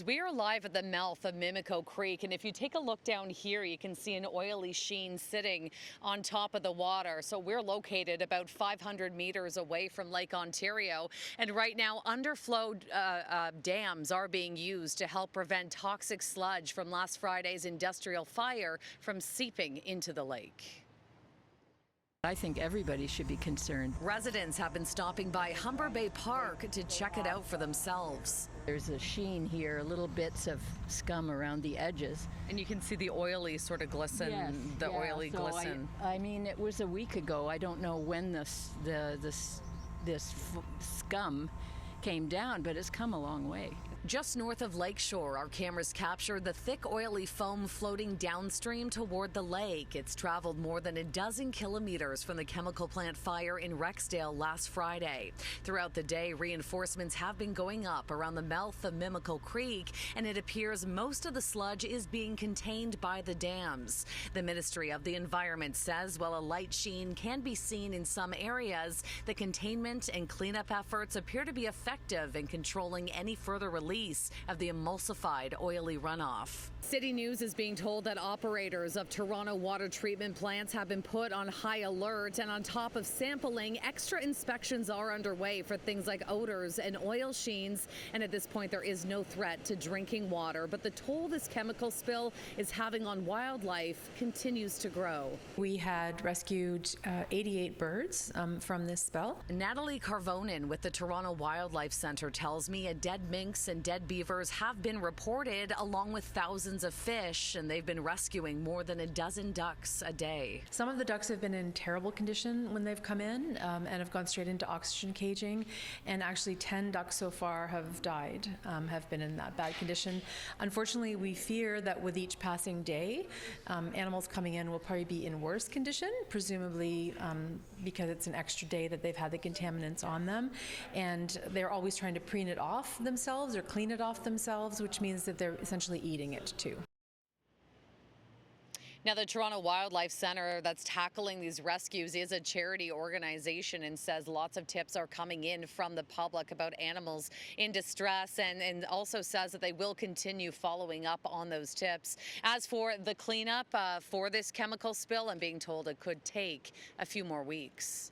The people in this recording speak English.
We are live at the mouth of Mimico Creek, and if you take a look down here, you can see an oily sheen sitting on top of the water. So we're located about 500 meters away from Lake Ontario, and right now underflow dams are being used to help prevent toxic sludge from last Friday's industrial fire from seeping into the lake. I think everybody should be concerned. Residents have been stopping by Humber Bay Park to check it out for themselves. There's a sheen here, little bits of scum around the edges. And you can see the oily sort of glisten, oily so glisten. I mean, it was a week ago. I don't know when this scum came down, but it's come a long way. Just north of Lakeshore, our cameras captured the thick, oily foam floating downstream toward the lake. It's traveled more than a dozen kilometers from the chemical plant fire in Rexdale last Friday. Throughout the day, reinforcements have been going up around the mouth of Mimico Creek, and it appears most of the sludge is being contained by the dams. The Ministry of the Environment says while a light sheen can be seen in some areas, the containment and cleanup efforts appear to be effective in controlling any further release of the emulsified oily runoff. City News is being told that operators of Toronto water treatment plants have been put on high alert, and on top of sampling, extra inspections are underway for things like odors and oil sheens. And at this point, there is no threat to drinking water, but the toll this chemical spill is having on wildlife continues to grow. We had rescued 88 birds from this spill. Natalie Carvonen with the Toronto Wildlife Centre tells me a dead minx and dead beavers have been reported, along with thousands of fish, and they've been rescuing more than a dozen ducks a day. Some of the ducks have been in terrible condition when they've come in and have gone straight into oxygen caging, and actually 10 ducks so far have died, have been in that bad condition. Unfortunately, we fear that with each passing day, animals coming in will probably be in worse condition, presumably because it's an extra day that they've had the contaminants on them, and they're always trying to preen it off themselves or clean it off themselves, which means that they're essentially eating it too. Now, the Toronto Wildlife Centre that's tackling these rescues is a charity organization and says lots of tips are coming in from the public about animals in distress, and also says that they will continue following up on those tips. As for the cleanup for this chemical spill, I'm being told it could take a few more weeks.